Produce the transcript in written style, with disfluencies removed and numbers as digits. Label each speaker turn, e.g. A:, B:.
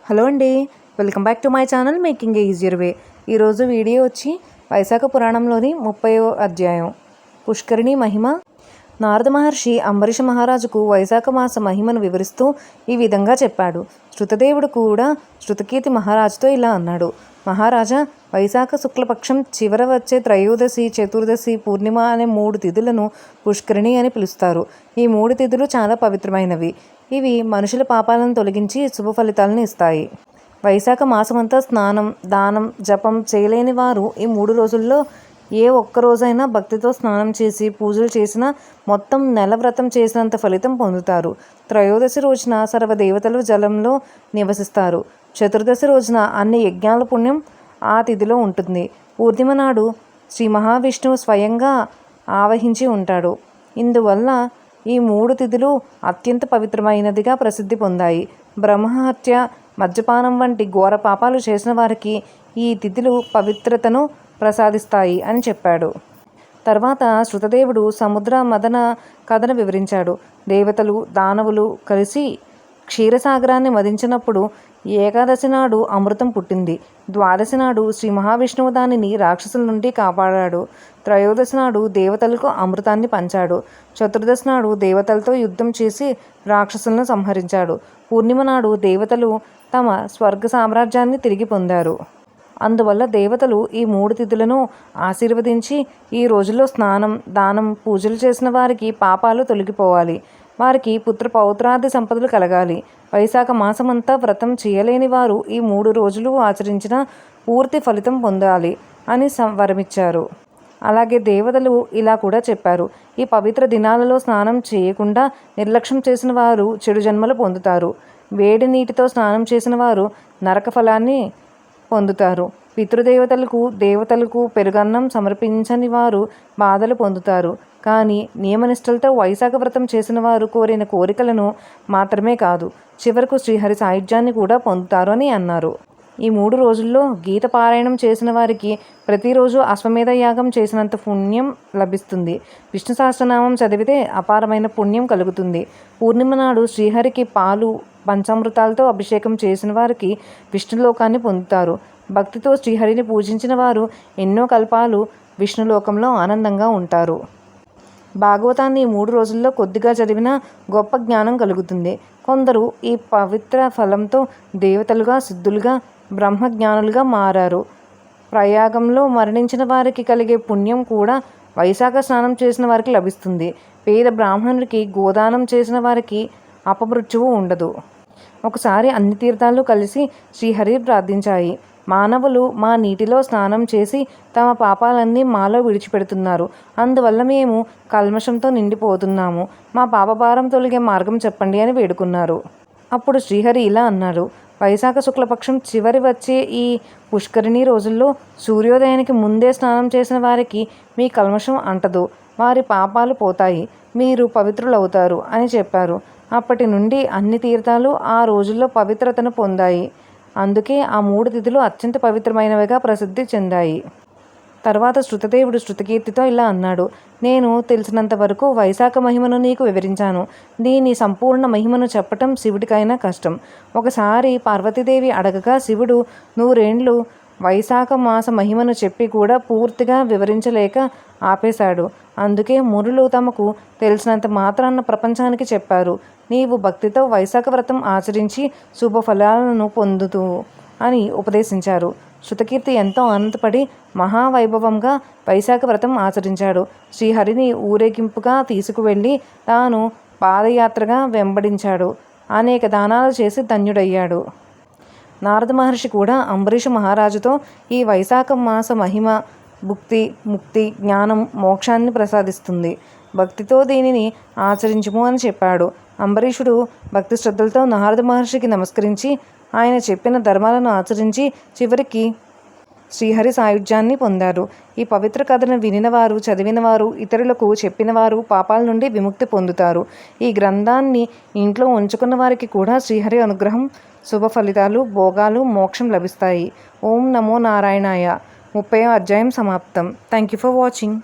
A: Hello అండి, welcome back to my channel making easier way. ఈరోజు video వచ్చి వైశాఖ పురాణంలోని 30వ అధ్యాయం పుష్కరిణి మహిమ. నారద మహర్షి అంబరీష మహారాజుకు వైశాఖ మాస మహిమను వివరిస్తూ ఈ విధంగా చెప్పాడు. శృతదేవుడు కూడా శృతకీర్తి మహారాజుతో ఇలా అన్నాడు. మహారాజా, వైశాఖ శుక్లపక్షం చివర వచ్చే త్రయోదశి, చతుర్దశి, పూర్ణిమ అనే 3 తిథులను పుష్కరిణి అని పిలుస్తారు. ఈ 3 తిథులు చాలా పవిత్రమైనవి. ఇవి మనుషుల పాపాలను తొలగించి శుభ ఫలితాలను ఇస్తాయి. వైశాఖ మాసమంతా స్నానం, దానం, జపం చేయలేని వారు ఈ 3 రోజుల్లో ఏ ఒక్క రోజైనా భక్తితో స్నానం చేసి పూజలు చేసినా మొత్తం నెల వ్రతం చేసినంత ఫలితం పొందుతారు. త్రయోదశి రోజున సర్వదేవతలు జలంలో నివసిస్తారు. చతుర్దశి రోజున అన్ని యజ్ఞాల పుణ్యం ఆ తిథిలో ఉంటుంది. పూర్ణిమ నాడు శ్రీ మహావిష్ణువు స్వయంగా ఆవహించి ఉంటాడు. ఇందువల్ల ఈ 3 తిథులు అత్యంత పవిత్రమైనదిగా ప్రసిద్ధి పొందాయి. బ్రహ్మహత్య, మద్యపానం వంటి ఘోర పాపాలు చేసిన వారికి ఈ తిథులు పవిత్రతను ప్రసాదిస్తాయి అని చెప్పాడు. తర్వాత శృతదేవుడు సముద్ర మదన కథను వివరించాడు. దేవతలు, దానవులు కలిసి క్షీరసాగరాన్ని మదించినప్పుడు ఏకాదశి నాడు అమృతం పుట్టింది. ద్వాదశి నాడు శ్రీ మహావిష్ణువు దానిని రాక్షసుల నుండి కాపాడాడు. త్రయోదశి నాడు దేవతలకు అమృతాన్ని పంచాడు. చతుర్దశి నాడు దేవతలతో యుద్ధం చేసి రాక్షసులను సంహరించాడు. పూర్ణిమ నాడు దేవతలు తమ స్వర్గ సామ్రాజ్యాన్ని తిరిగి పొందారు. అందువల్ల దేవతలు ఈ 3 తిథులను ఆశీర్వదించి ఈ రోజుల్లో స్నానం, దానం, పూజలు చేసిన వారికి పాపాలు తొలగిపోవాలి. వారికి పుత్ర పౌత్రాది సంపదలు కలగాలి. వైశాఖ మాసమంతా వ్రతం చేయలేని వారు ఈ 3 రోజులు ఆచరించిన పూర్తి ఫలితం పొందాలి అని వరమిచ్చారు. అలాగే దేవతలు ఇలా కూడా చెప్పారు. ఈ పవిత్ర దినాలలో స్నానం చేయకుండా నిర్లక్ష్యం చేసిన వారు చెడు జన్మలు పొందుతారు. వేడి నీటితో స్నానం చేసిన వారు నరక ఫలాన్ని పొందుతారు. పితృదేవతలకు, దేవతలకు పెరుగన్నం సమర్పించని వారు బాధలు పొందుతారు. కానీ నియమనిష్టలతో వైశాఖ వ్రతం చేసిన వారు కోరిన కోరికలను మాత్రమే కాదు, చివరకు శ్రీహరి సాయుధ్యాన్ని కూడా పొందుతారు అని అన్నారు. ఈ 3 రోజుల్లో గీత పారాయణం చేసిన వారికి ప్రతిరోజు అశ్వమేధ యాగం చేసినంత పుణ్యం లభిస్తుంది. విష్ణు సహస్రనామం చదివితే అపారమైన పుణ్యం కలుగుతుంది. పూర్ణిమ నాడు శ్రీహరికి పాలు, పంచామృతాలతో అభిషేకం చేసిన వారికి విష్ణులోకాన్ని పొందుతారు. భక్తితో శ్రీహరిని పూజించిన వారు ఎన్నో కల్పాలు విష్ణులోకంలో ఆనందంగా ఉంటారు. భాగవతాన్ని 3 రోజుల్లో కొద్దిగా చదివినా గొప్ప జ్ఞానం కలుగుతుంది. కొందరు ఈ పవిత్ర ఫలంతో దేవతలుగా, సిద్ధులుగా, బ్రహ్మజ్ఞానులుగా మారారు. ప్రయాగంలో మరణించిన వారికి కలిగే పుణ్యం కూడా వైశాఖ స్నానం చేసిన వారికి లభిస్తుంది. పేద బ్రాహ్మణుడికి గోదానం చేసిన వారికి అపమృత్యువు ఉండదు. ఒకసారి అన్ని తీర్థాలు కలిసి శ్రీహరి ప్రార్థించాయి. మానవులు మా నీటిలో స్నానం చేసి తమ పాపాలన్నీ మాలో విడిచిపెడుతున్నారు. అందువల్ల మేము కల్మషంతో నిండిపోతున్నాము. మా పాపభారం తొలగే మార్గం చెప్పండి అని వేడుకున్నారు. అప్పుడు శ్రీహరి ఇలా అన్నారు. వైశాఖ శుక్లపక్షం చివరి వచ్చే ఈ పుష్కరిణి రోజుల్లో సూర్యోదయానికి ముందే స్నానం చేసిన వారికి మీ కల్మషం అంటదు. వారి పాపాలు పోతాయి. మీరు పవిత్రులవుతారు అని చెప్పారు. అప్పటి నుండి అన్ని తీర్థాలు ఆ రోజుల్లో పవిత్రతను పొందాయి. అందుకే ఆ 3 తిథులు అత్యంత పవిత్రమైనవిగా ప్రసిద్ధి చెందాయి. తర్వాత శృతదేవుడు శృతకీర్తితో ఇలా అన్నాడు. నేను తెలిసినంత వరకు వైశాఖ మహిమను నీకు వివరించాను. దీని సంపూర్ణ మహిమను చెప్పటం శివుడికైనా కష్టం. ఒకసారి పార్వతీదేవి అడగగా శివుడు 100 ఏండ్లు వైశాఖ మాస మహిమను చెప్పి కూడా పూర్తిగా వివరించలేక ఆపేశాడు. అందుకే మునులు తమకు తెలిసినంత మాత్రాన్న ప్రపంచానికి చెప్పారు. నీవు భక్తితో వైశాఖ వ్రతం ఆచరించి శుభ ఫలాలను పొందుతూ అని ఉపదేశించారు. శృతకీర్తి ఎంతో ఆనందపడి మహావైభవంగా వైశాఖ వ్రతం ఆచరించాడు. శ్రీహరిని ఊరేగింపుగా తీసుకువెళ్ళి తాను పాదయాత్రగా వెంబడించాడు. అనేక దానాలు చేసి ధన్యుడయ్యాడు. నారద మహర్షి కూడా అంబరీష మహారాజుతో ఈ వైశాఖ మాస మహిమ భుక్తి, ముక్తి, జ్ఞానం, మోక్షాన్ని ప్రసాదిస్తుంది. భక్తితో దీనిని ఆచరించుము అని చెప్పాడు. అంబరీషుడు భక్తి శ్రద్ధలతో నారద మహర్షికి నమస్కరించి ఆయన చెప్పిన ధర్మాలను ఆచరించి చివరికి శ్రీహరి సాయుధ్యాన్ని పొందారు. ఈ పవిత్ర కథను వినినవారు, చదివినవారు, ఇతరులకు చెప్పినవారు పాపాల నుండి విముక్తి పొందుతారు. ఈ గ్రంథాన్ని ఇంట్లో ఉంచుకున్న వారికి కూడా శ్రీహరి అనుగ్రహం, శుభ ఫలితాలు, భోగాలు, మోక్షం లభిస్తాయి. ఓం నమో నారాయణాయ. 30వ అధ్యాయం సమాప్తం. Thank you for watching.